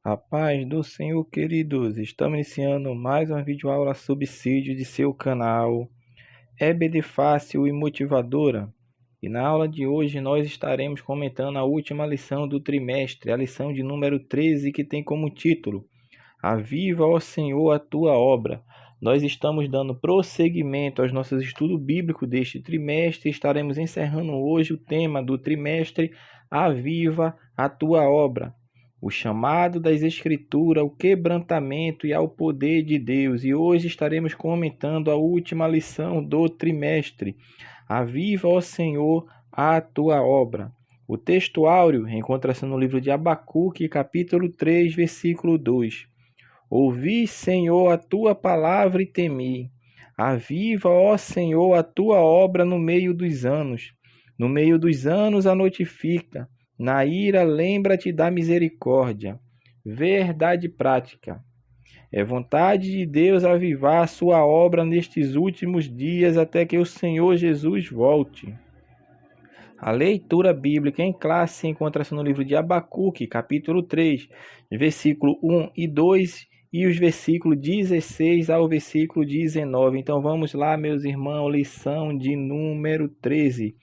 A paz do Senhor, queridos. Estamos iniciando mais uma videoaula subsídio de seu canal EBD Fácil e Motivadora. E na aula de hoje nós estaremos comentando a última lição do trimestre, a lição de número 13, que tem como título Aviva, ó Senhor, a tua obra. Nós estamos dando prosseguimento aos nossos estudos bíblicos deste trimestre e estaremos encerrando hoje o tema do trimestre Aviva a tua obra. O chamado das Escrituras, o quebrantamento e ao poder de Deus. E hoje estaremos comentando a última lição do trimestre. Aviva, ó Senhor, a tua obra. O texto áureo encontra-se no livro de Abacuque, capítulo 3, versículo 2. Ouvi, Senhor, a tua palavra e temi. Aviva, ó Senhor, a tua obra no meio dos anos. No meio dos anos a notifica. Na ira, lembra-te da misericórdia. Verdade prática. É vontade de Deus avivar a sua obra nestes últimos dias até que o Senhor Jesus volte. A leitura bíblica em classe encontra-se no livro de Abacuque, capítulo 3, versículo 1 e 2, e os versículos 16 ao versículo 19. Então vamos lá, meus irmãos, lição de número 13.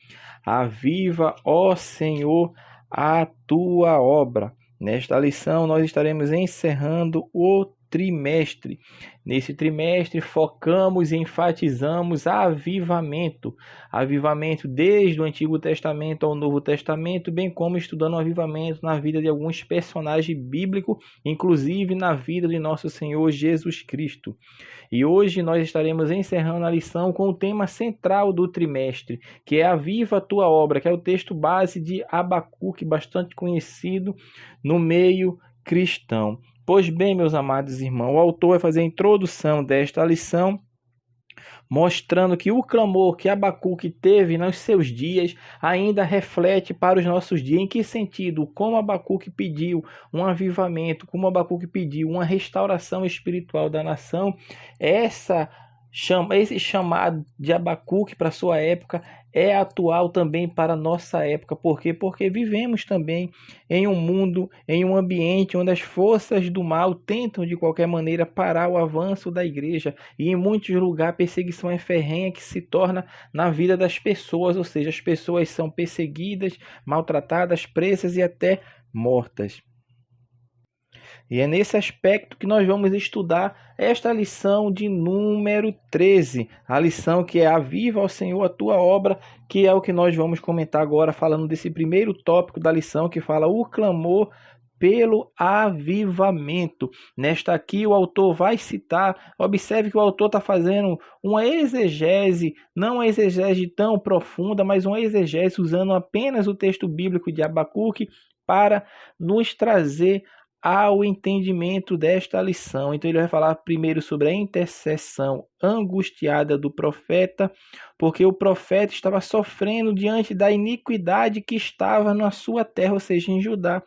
Aviva, ó Senhor, a tua obra. Nesta lição nós estaremos encerrando o trimestre. Nesse trimestre focamos e enfatizamos avivamento. Avivamento desde o Antigo Testamento ao Novo Testamento, bem como estudando o avivamento na vida de alguns personagens bíblicos, inclusive na vida de nosso Senhor Jesus Cristo. E hoje nós estaremos encerrando a lição com o tema central do trimestre, que é Aviva a tua obra, que é o texto base de Abacuque, bastante conhecido no meio cristão. Pois bem, meus amados irmãos, o autor vai fazer a introdução desta lição, mostrando que o clamor que Abacuque teve nos seus dias ainda reflete para os nossos dias. Em que sentido? Como Abacuque pediu um avivamento, como Abacuque pediu uma restauração espiritual da nação, esse chamado de Abacuque para a sua época é atual também para a nossa época. Por quê? Porque vivemos também em um mundo, em um ambiente onde as forças do mal tentam de qualquer maneira parar o avanço da igreja, e em muitos lugares a perseguição é ferrenha que se torna na vida das pessoas, ou seja, as pessoas são perseguidas, maltratadas, presas e até mortas. E é nesse aspecto que nós vamos estudar esta lição de número 13, a lição que é Aviva ao Senhor a tua obra, que é o que nós vamos comentar agora, falando desse primeiro tópico da lição, que fala o clamor pelo avivamento. Nesta aqui o autor vai citar, observe que o autor está fazendo uma exegese, não uma exegese tão profunda, mas uma exegese usando apenas o texto bíblico de Abacuque para nos trazer ao entendimento desta lição. Então ele vai falar primeiro sobre a intercessão angustiada do profeta, porque o profeta estava sofrendo diante da iniquidade que estava na sua terra, ou seja, em Judá.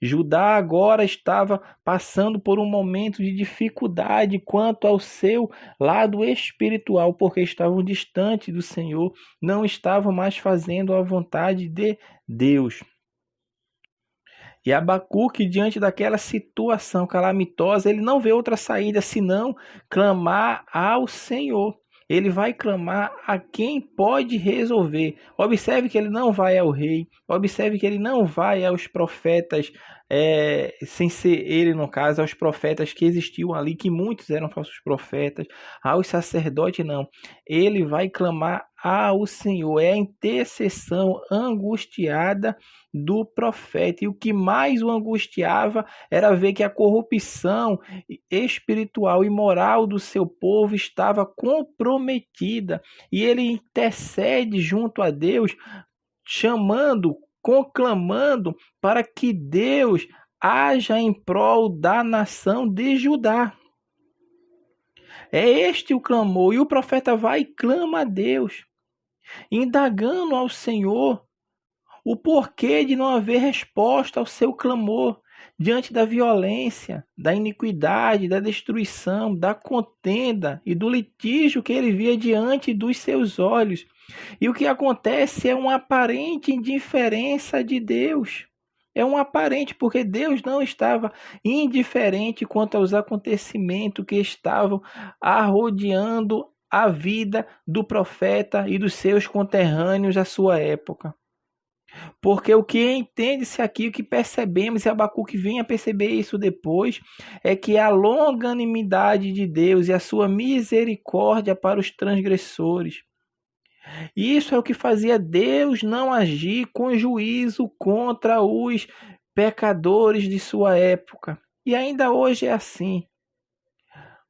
Judá agora estava passando por um momento de dificuldade quanto ao seu lado espiritual, porque estavam distantes do Senhor, não estavam mais fazendo a vontade de Deus. E Abacuque, diante daquela situação calamitosa, ele não vê outra saída senão clamar ao Senhor. Ele vai clamar a quem pode resolver. Observe que ele não vai ao rei. Observe que ele não vai aos profetas, sem ser ele, no caso, aos profetas que existiam ali, que muitos eram falsos profetas, aos sacerdotes, não. Ele vai clamar ao Senhor. É a intercessão angustiada do profeta. E o que mais o angustiava era ver que a corrupção espiritual e moral do seu povo estava comprometida. E ele intercede junto a Deus, chamando, conclamando para que Deus haja em prol da nação de Judá. É este o clamor. E o profeta vai e clama a Deus, indagando ao Senhor o porquê de não haver resposta ao seu clamor diante da violência, da iniquidade, da destruição, da contenda e do litígio que ele via diante dos seus olhos. E o que acontece é uma aparente indiferença de Deus. É um aparente, porque Deus não estava indiferente quanto aos acontecimentos que estavam arrodeando a vida do profeta e dos seus conterrâneos à sua época. Porque o que entende-se aqui, o que percebemos, e Abacuque vem a perceber isso depois, é que a longanimidade de Deus e a sua misericórdia para os transgressores. Isso é o que fazia Deus não agir com juízo contra os pecadores de sua época. E ainda hoje é assim.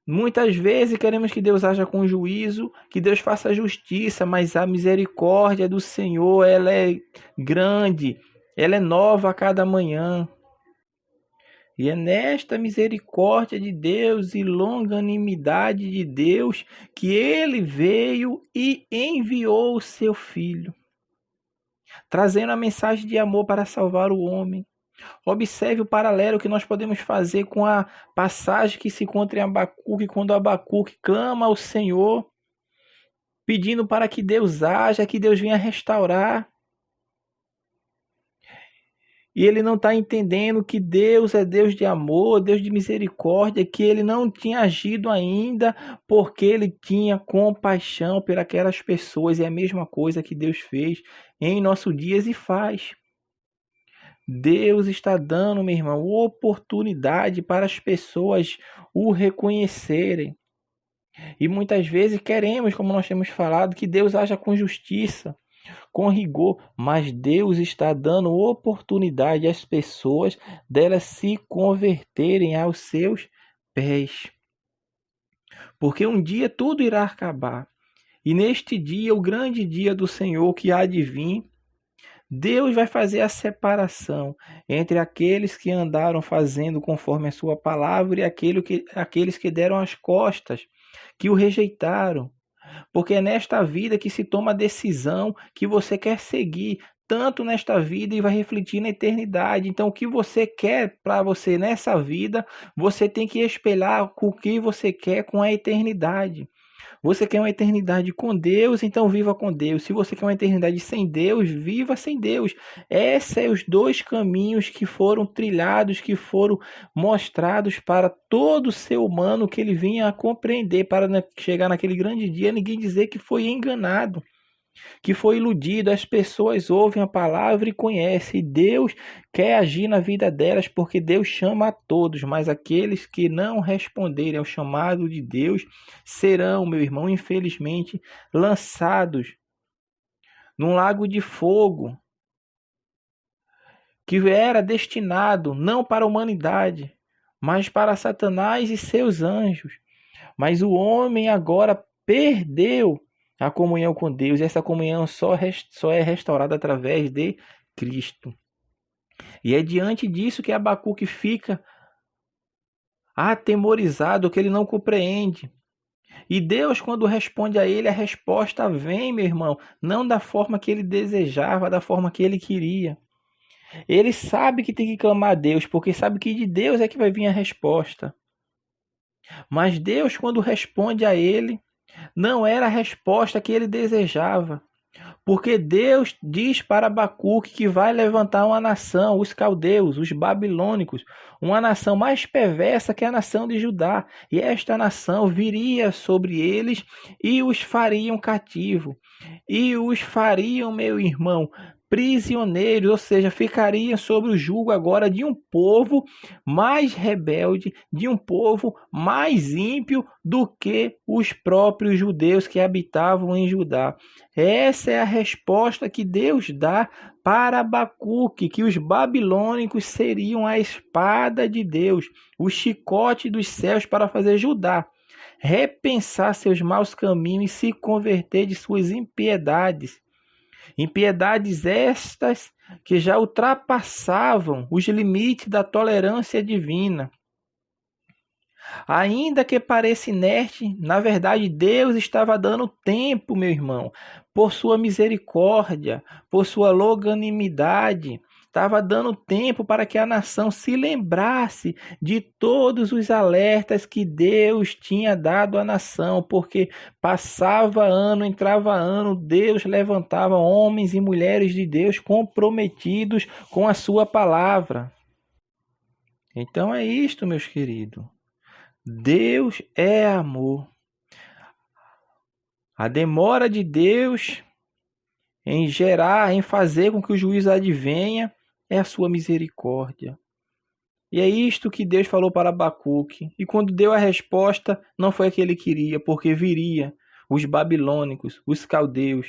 Muitas vezes queremos que Deus haja com juízo, que Deus faça justiça, mas a misericórdia do Senhor, ela é grande, ela é nova a cada manhã. E é nesta misericórdia de Deus e longanimidade de Deus que ele veio e enviou o seu Filho, trazendo a mensagem de amor para salvar o homem. Observe o paralelo que nós podemos fazer com a passagem que se encontra em Abacuque, quando Abacuque clama ao Senhor, pedindo para que Deus haja, que Deus venha restaurar. E ele não está entendendo que Deus é Deus de amor, Deus de misericórdia, que ele não tinha agido ainda porque ele tinha compaixão por aquelas pessoas. É a mesma coisa que Deus fez em nossos dias e faz. Deus está dando, meu irmão, oportunidade para as pessoas o reconhecerem. E muitas vezes queremos, como nós temos falado, que Deus haja com justiça, com rigor, mas Deus está dando oportunidade às pessoas delas se converterem aos seus pés. Porque um dia tudo irá acabar. E neste dia, o grande dia do Senhor que há de vir, Deus vai fazer a separação entre aqueles que andaram fazendo conforme a sua palavra e aqueles que deram as costas, que o rejeitaram. Porque é nesta vida que se toma a decisão que você quer seguir, tanto nesta vida e vai refletir na eternidade. Então, o que você quer para você nessa vida, você tem que espelhar o que você quer com a eternidade. Você quer uma eternidade com Deus, então viva com Deus. Se você quer uma eternidade sem Deus, viva sem Deus. Esses são os dois caminhos que foram trilhados, que foram mostrados para todo ser humano que ele vinha a compreender, para chegar naquele grande dia, ninguém dizer que foi enganado, que foi iludido. As pessoas ouvem a palavra e conhecem. E Deus quer agir na vida delas, porque Deus chama a todos, mas aqueles que não responderem ao chamado de Deus serão, meu irmão, infelizmente, lançados num lago de fogo que era destinado não para a humanidade, mas para Satanás e seus anjos. Mas o homem agora perdeu a comunhão com Deus, e essa comunhão só é restaurada através de Cristo. E é diante disso que Abacuque fica atemorizado, que ele não compreende. E Deus, quando responde a ele, a resposta vem, meu irmão, não da forma que ele desejava, da forma que ele queria. Ele sabe que tem que clamar a Deus, porque sabe que de Deus é que vai vir a resposta. Mas Deus, quando responde a ele, não era a resposta que ele desejava. Porque Deus diz para Abacuque que vai levantar uma nação, os caldeus, os babilônicos, uma nação mais perversa que a nação de Judá. E esta nação viria sobre eles e os fariam cativo. E os fariam, meu irmão, prisioneiros, ou seja, ficariam sob o jugo agora de um povo mais rebelde, de um povo mais ímpio do que os próprios judeus que habitavam em Judá. Essa é a resposta que Deus dá para Abacuque, que os babilônicos seriam a espada de Deus, o chicote dos céus para fazer Judá repensar seus maus caminhos e se converter de suas impiedades. Impiedades estas que já ultrapassavam os limites da tolerância divina. Ainda que pareça inerte, na verdade Deus estava dando tempo, meu irmão, por sua misericórdia, por sua longanimidade, estava dando tempo para que a nação se lembrasse de todos os alertas que Deus tinha dado à nação, porque passava ano, entrava ano, Deus levantava homens e mulheres de Deus comprometidos com a sua palavra. Então é isto, meus queridos. Deus é amor. A demora de Deus em gerar, em fazer com que o juízo advenha, é a sua misericórdia. E é isto que Deus falou para Abacuque. E quando deu a resposta, não foi a que ele queria, porque viria os babilônicos, os caldeus,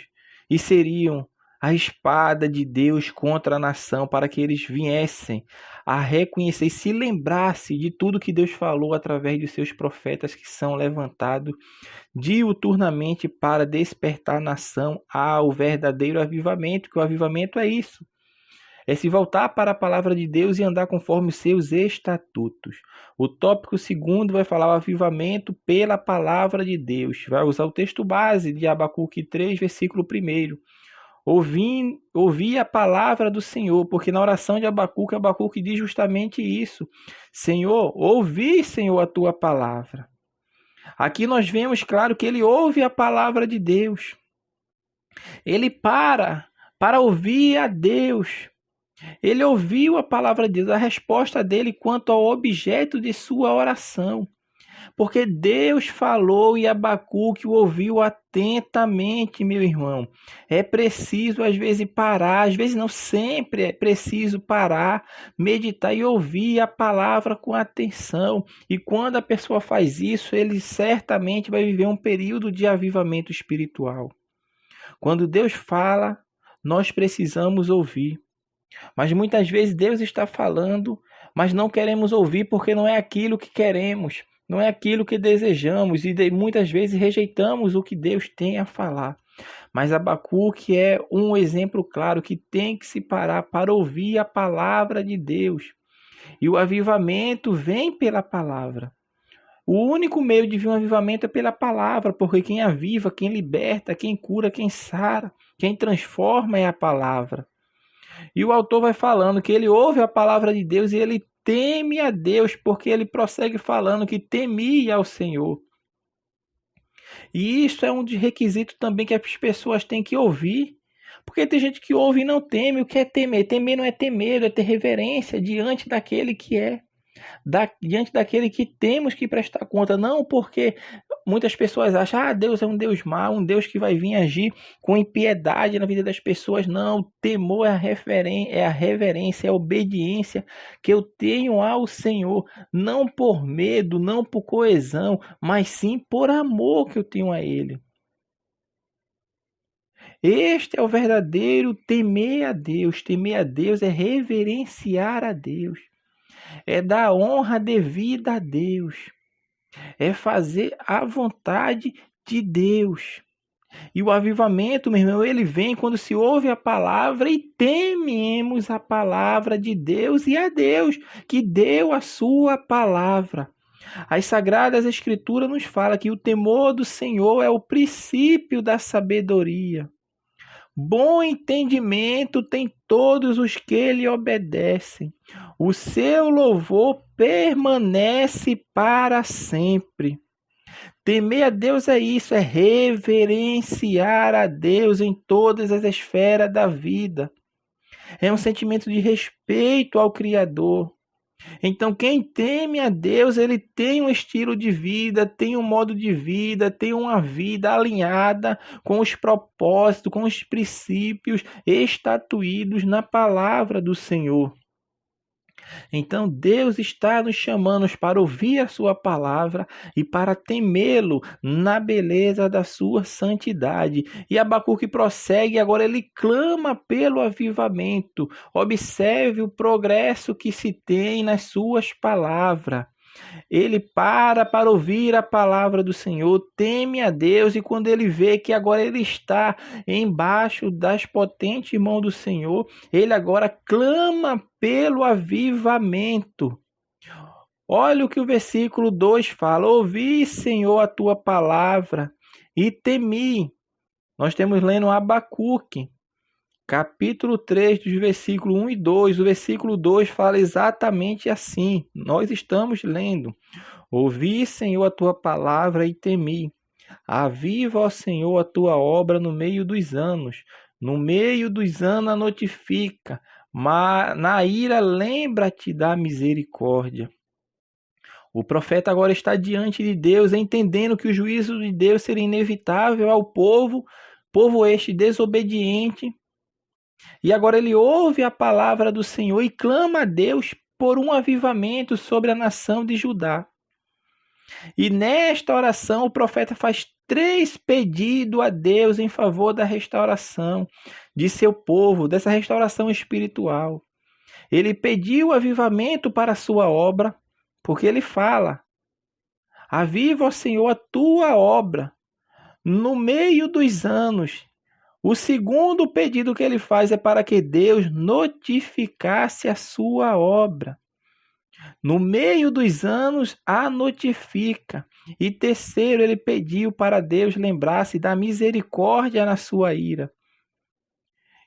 e seriam a espada de Deus contra a nação, para que eles viessem a reconhecer e se lembrasse de tudo que Deus falou através de seus profetas que são levantados diuturnamente para despertar a nação ao verdadeiro avivamento, que o avivamento é isso. É se voltar para a palavra de Deus e andar conforme os seus estatutos. O tópico segundo vai falar o avivamento pela palavra de Deus. Vai usar o texto base de Abacuque 3, versículo 1. Ouvi a palavra do Senhor, porque na oração de Abacuque diz justamente isso. Senhor, ouvi, Senhor, a tua palavra. Aqui nós vemos, claro, que ele ouve a palavra de Deus. Ele para ouvir a Deus. Ele ouviu a palavra de Deus, a resposta dele quanto ao objeto de sua oração. Porque Deus falou e Abacuque o ouviu atentamente, meu irmão. É preciso, às vezes, parar, às vezes não, sempre é preciso parar, meditar e ouvir a palavra com atenção. E quando a pessoa faz isso, ele certamente vai viver um período de avivamento espiritual. Quando Deus fala, nós precisamos ouvir. Mas muitas vezes Deus está falando, mas não queremos ouvir porque não é aquilo que queremos. Não é aquilo que desejamos e muitas vezes rejeitamos o que Deus tem a falar. Mas Abacuque é um exemplo claro que tem que se parar para ouvir a palavra de Deus. E o avivamento vem pela palavra. O único meio de vir um avivamento é pela palavra, porque quem aviva, quem liberta, quem cura, quem sara, quem transforma é a palavra. E o autor vai falando que ele ouve a palavra de Deus e ele teme a Deus, porque ele prossegue falando que temia ao Senhor. E isso é um requisito também que as pessoas têm que ouvir. Porque tem gente que ouve e não teme. O que é temer? Temer não é ter medo, é ter reverência diante daquele que é. Diante daquele que temos que prestar conta. Não porque muitas pessoas acham, Deus é um Deus mau, um Deus que vai vir agir com impiedade na vida das pessoas. Não, o temor é a reverência, é a obediência que eu tenho ao Senhor. Não por medo, não por coesão, mas sim por amor que eu tenho a Ele. Este é o verdadeiro temer a Deus. Temer a Deus é reverenciar a Deus. É dar honra devida a Deus. É fazer a vontade de Deus. E o avivamento, meu irmão, ele vem quando se ouve a palavra e tememos a palavra de Deus e a Deus que deu a sua palavra. As Sagradas Escrituras nos falam que o temor do Senhor é o princípio da sabedoria. Bom entendimento tem todos os que lhe obedecem. O seu louvor permanece para sempre. Temer a Deus é isso, é reverenciar a Deus em todas as esferas da vida. É um sentimento de respeito ao Criador. Então, quem teme a Deus, ele tem um estilo de vida, tem um modo de vida, tem uma vida alinhada com os propósitos, com os princípios estatuídos na palavra do Senhor. Então, Deus está nos chamando para ouvir a sua palavra e para temê-lo na beleza da sua santidade. E Abacuque prossegue, agora ele clama pelo avivamento. Observe o progresso que se tem nas suas palavras. Ele para ouvir a palavra do Senhor, teme a Deus, e quando ele vê que agora ele está embaixo das potentes mãos do Senhor, ele agora clama pelo avivamento. Olha o que o versículo 2 fala: ouvi, Senhor, a tua palavra e temi. Nós temos lendo Abacuque. capítulo 3, dos versículos 1 e 2. O versículo 2 fala exatamente assim. Nós estamos lendo: Ouvi, Senhor, a tua palavra e temi. Aviva, ó Senhor, a tua obra no meio dos anos. No meio dos anos a notifica. Mas na ira lembra-te da misericórdia. O profeta agora está diante de Deus, entendendo que o juízo de Deus seria inevitável ao povo este desobediente. E agora ele ouve a palavra do Senhor e clama a Deus por um avivamento sobre a nação de Judá. E nesta oração o profeta faz 3 pedidos a Deus em favor da restauração de seu povo, dessa restauração espiritual. Ele pediu avivamento para a sua obra, porque ele fala: aviva, ó Senhor, a tua obra no meio dos anos. O segundo pedido que ele faz é para que Deus notificasse a sua obra. No meio dos anos, a notifica. E terceiro, ele pediu para Deus lembrar-se da misericórdia na sua ira.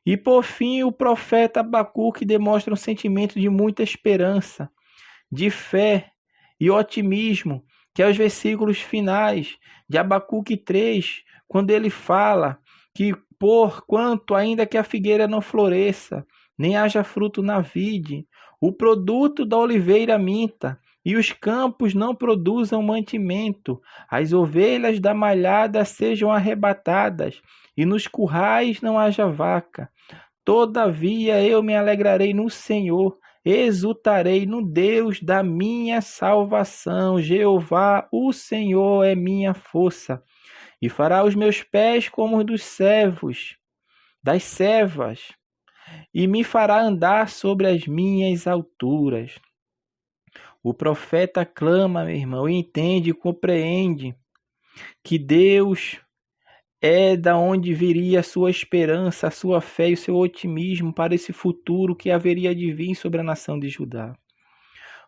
E por fim, o profeta Abacuque demonstra um sentimento de muita esperança, de fé e otimismo, que é os versículos finais de Abacuque 3, quando ele fala que porquanto ainda que a figueira não floresça, nem haja fruto na vide, o produto da oliveira minta, e os campos não produzam mantimento, as ovelhas da malhada sejam arrebatadas, e nos currais não haja vaca. Todavia eu me alegrarei no Senhor, exultarei no Deus da minha salvação. Jeová, o Senhor, é minha força, e fará os meus pés como os dos servos, das servas, e me fará andar sobre as minhas alturas. O profeta clama, meu irmão, e entende e compreende que Deus é da onde viria a sua esperança, a sua fé e o seu otimismo para esse futuro que haveria de vir sobre a nação de Judá.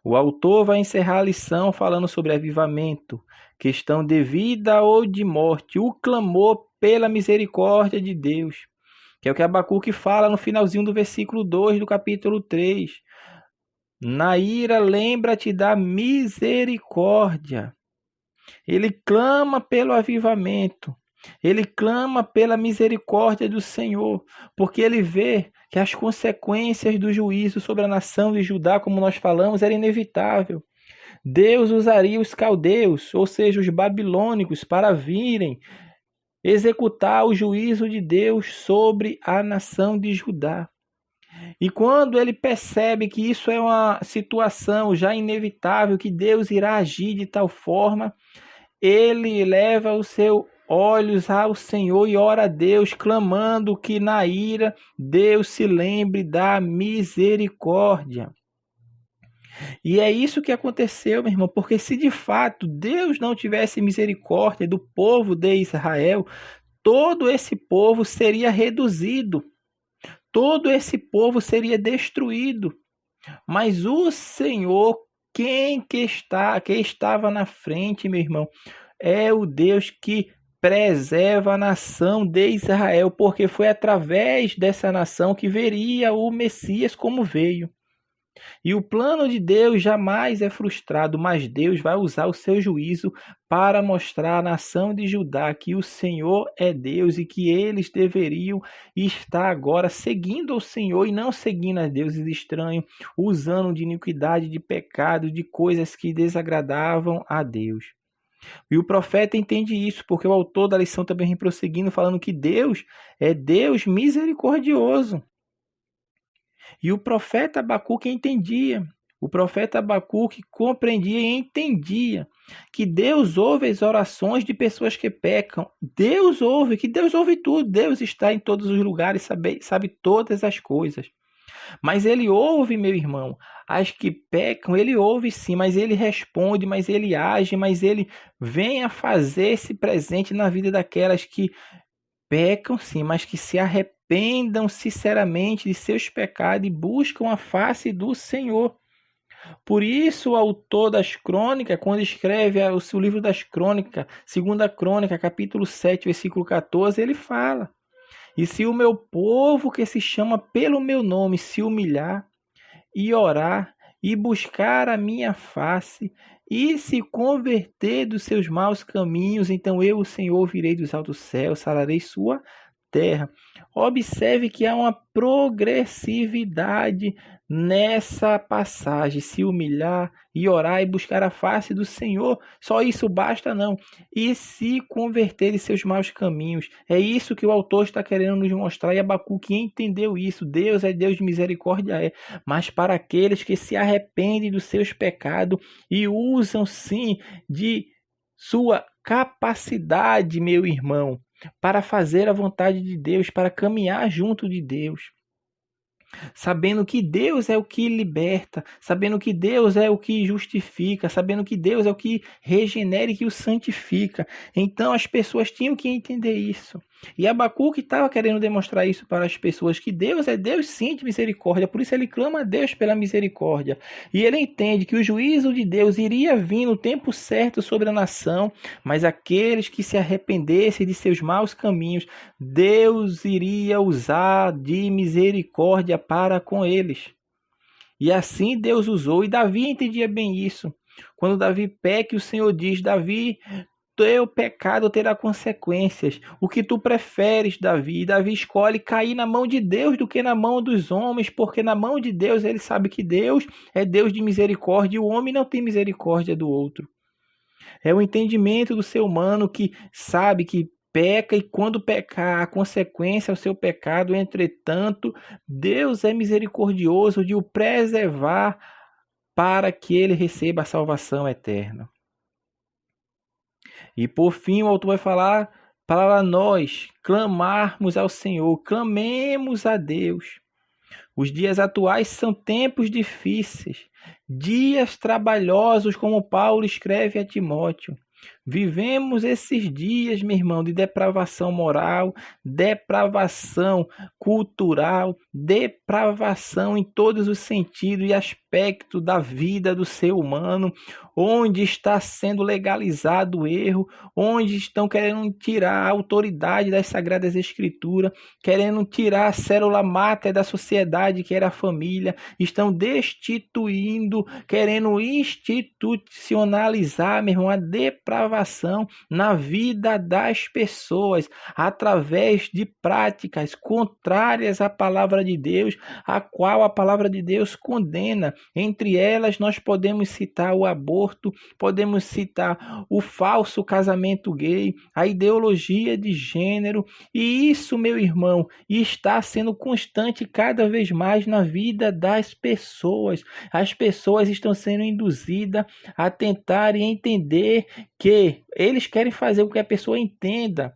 O autor vai encerrar a lição falando sobre avivamento, questão de vida ou de morte, o clamor pela misericórdia de Deus, que é o que Abacuque fala no finalzinho do versículo 2 do capítulo 3. Na ira lembra-te da misericórdia. Ele clama pelo avivamento. Ele clama pela misericórdia do Senhor, porque ele vê que as consequências do juízo sobre a nação de Judá, como nós falamos, era inevitável. Deus usaria os caldeus, ou seja, os babilônicos, para virem executar o juízo de Deus sobre a nação de Judá. E quando ele percebe que isso é uma situação já inevitável, que Deus irá agir de tal forma, ele leva os seus olhos ao Senhor e ora a Deus, clamando que na ira Deus se lembre da misericórdia. E é isso que aconteceu, meu irmão, porque se de fato Deus não tivesse misericórdia do povo de Israel, todo esse povo seria reduzido, todo esse povo seria destruído. Mas o Senhor, que estava na frente, meu irmão, é o Deus que preserva a nação de Israel, porque foi através dessa nação que veria o Messias como veio. E o plano de Deus jamais é frustrado, mas Deus vai usar o seu juízo para mostrar à nação de Judá que o Senhor é Deus e que eles deveriam estar agora seguindo o Senhor e não seguindo a deuses estranhos, usando de iniquidade, de pecado, de coisas que desagradavam a Deus. E o profeta entende isso, porque o autor da lição também vem prosseguindo, falando que Deus é Deus misericordioso. E o profeta Abacuque entendia, o profeta Abacuque compreendia e entendia que Deus ouve as orações de pessoas que pecam. Deus ouve, que Deus ouve tudo, Deus está em todos os lugares, sabe todas as coisas. Mas ele ouve, meu irmão, as que pecam, ele ouve sim, mas ele responde, mas ele age, mas ele vem a fazer-se presente na vida daquelas que pecam sim, mas que se arrependam sinceramente de seus pecados e buscam a face do Senhor. Por isso o autor das crônicas, quando escreve o seu livro das crônicas, 2 Crônica, capítulo 7, versículo 14, ele fala: E se o meu povo que se chama pelo meu nome se humilhar e orar e buscar a minha face e se converter dos seus maus caminhos, então eu, o Senhor, virei dos altos céus, sararei sua terra. Observe que há uma progressividade nessa passagem. Se humilhar e orar e buscar a face do Senhor, só isso basta não. E se converter de seus maus caminhos. É isso que o autor está querendo nos mostrar, e Abacuque entendeu isso. Deus é Deus de misericórdia, mas para aqueles que se arrependem dos seus pecados e usam sim de sua capacidade, meu irmão, para fazer a vontade de Deus, para caminhar junto de Deus, sabendo que Deus é o que liberta, sabendo que Deus é o que justifica, sabendo que Deus é o que regenera e que o santifica. Então as pessoas tinham que entender isso. E Abacuque estava querendo demonstrar isso para as pessoas, que Deus é Deus sim de misericórdia, por isso ele clama a Deus pela misericórdia. E ele entende que o juízo de Deus iria vir no tempo certo sobre a nação, mas aqueles que se arrependessem de seus maus caminhos, Deus iria usar de misericórdia para com eles. E assim Deus usou, e Davi entendia bem isso. Quando Davi peca, o Senhor diz: Davi, teu pecado terá consequências. O que tu preferes, Davi? E Davi escolhe cair na mão de Deus do que na mão dos homens, porque na mão de Deus ele sabe que Deus é Deus de misericórdia e o homem não tem misericórdia do outro. É o entendimento do ser humano que sabe que peca, e quando pecar, a consequência é o seu pecado. Entretanto, Deus é misericordioso de o preservar para que ele receba a salvação eterna. E por fim o autor vai falar para nós clamarmos ao Senhor, clamemos a Deus. Os dias atuais são tempos difíceis, dias trabalhosos, como Paulo escreve a Timóteo. Vivemos esses dias, meu irmão, de depravação moral, depravação cultural, depravação em todos os sentidos e aspectos da vida do ser humano, onde está sendo legalizado o erro, onde estão querendo tirar a autoridade das Sagradas Escrituras, querendo tirar a célula máter da sociedade, que era a família, estão destituindo, querendo institucionalizar, meu irmão, a depravação na vida das pessoas, através de práticas contrárias à palavra de Deus, a qual a palavra de Deus condena. Entre elas nós podemos citar o aborto, podemos citar o falso casamento gay, a ideologia de gênero, e isso, meu irmão, está sendo constante cada vez mais na vida das pessoas. As pessoas estão sendo induzidas a tentar entender que eles querem fazer com que a pessoa entenda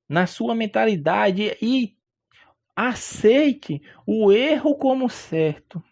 na sua mentalidade e aceite o erro como certo.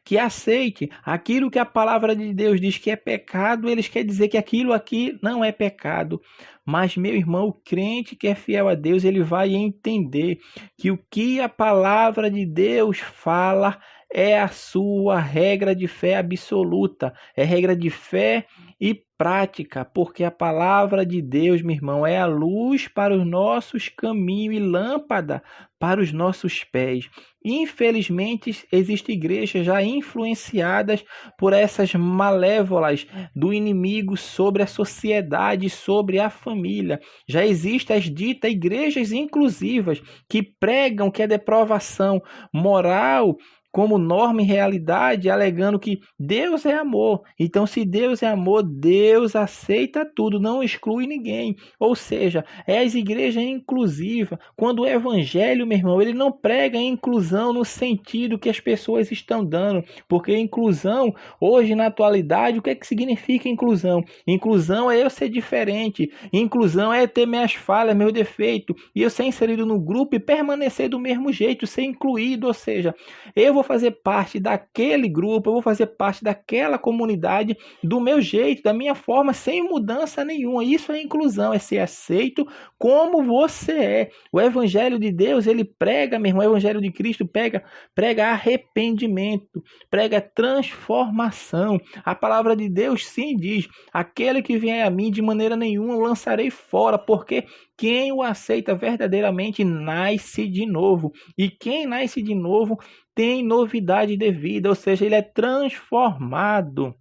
Que aceite aquilo que a palavra de Deus diz que é pecado, eles querem dizer que aquilo aqui não é pecado. Mas, meu irmão, o crente que é fiel a Deus, ele vai entender que o que a palavra de Deus fala é a sua regra de fé absoluta, é regra de fé e prática, porque a palavra de Deus, meu irmão, é a luz para os nossos caminhos e lâmpada para os nossos pés. Infelizmente, existem igrejas já influenciadas por essas malévolas do inimigo sobre a sociedade, sobre a família. Já existem as ditas igrejas inclusivas que pregam que a depravação moral como norma e realidade, alegando que Deus é amor. Então, se Deus é amor, Deus aceita tudo, não exclui ninguém. Ou seja, é as igrejas inclusivas. Quando o evangelho, meu irmão, ele não prega inclusão no sentido que as pessoas estão dando. Porque inclusão, hoje na atualidade, o que é que significa inclusão? Inclusão é eu ser diferente. Inclusão é ter minhas falhas, meu defeito, e eu ser inserido no grupo e permanecer do mesmo jeito, ser incluído. Ou seja, eu vou vou fazer parte daquele grupo, eu vou fazer parte daquela comunidade do meu jeito, da minha forma, sem mudança nenhuma. Isso é inclusão, é ser aceito como você é. O Evangelho de Deus, ele prega, meu irmão, o Evangelho de Cristo prega arrependimento, prega transformação. A palavra de Deus sim diz: aquele que vier a mim, de maneira nenhuma o lançarei fora, porque quem o aceita verdadeiramente nasce de novo. E quem nasce de novo tem novidade de vida, ou seja, ele é transformado.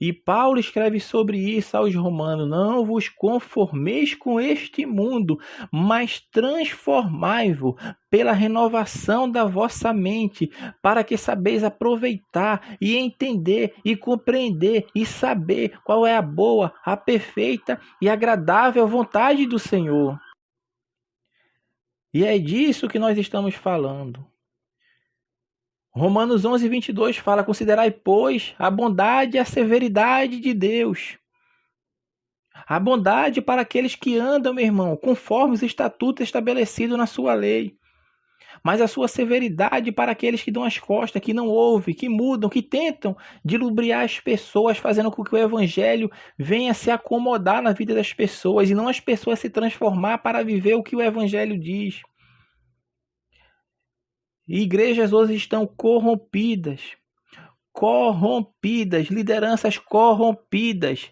E Paulo escreve sobre isso aos Romanos: não vos conformeis com este mundo, mas transformai-vos pela renovação da vossa mente, para que sabeis aproveitar e entender e compreender e saber qual é a boa, a perfeita e agradável vontade do Senhor. E é disso que nós estamos falando. Romanos 11, 22 fala: considerai, pois, a bondade e a severidade de Deus. A bondade para aqueles que andam, meu irmão, conforme os estatutos estabelecidos na sua lei. Mas a sua severidade para aqueles que dão as costas, que não ouvem, que mudam, que tentam dilubriar as pessoas, fazendo com que o evangelho venha se acomodar na vida das pessoas e não as pessoas se transformar para viver o que o evangelho diz. Igrejas hoje estão corrompidas, lideranças corrompidas.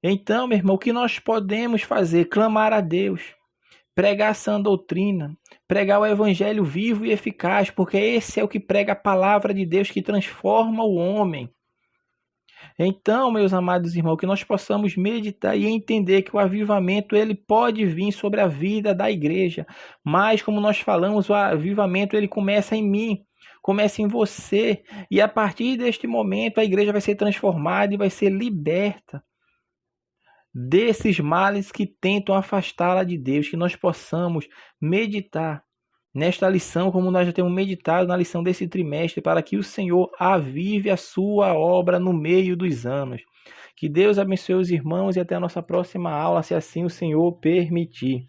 Então, meu irmão, o que nós podemos fazer? Clamar a Deus, pregar a sã doutrina, pregar o evangelho vivo e eficaz, porque esse é o que prega a palavra de Deus, que transforma o homem. Então, meus amados irmãos, que nós possamos meditar e entender que o avivamento ele pode vir sobre a vida da igreja, mas como nós falamos, o avivamento ele começa em mim, começa em você, e a partir deste momento a igreja vai ser transformada e vai ser liberta desses males que tentam afastá-la de Deus. Que nós possamos meditar nesta lição, como nós já temos meditado na lição desse trimestre, para que o Senhor avive a sua obra no meio dos anos. Que Deus abençoe os irmãos e até a nossa próxima aula, se assim o Senhor permitir.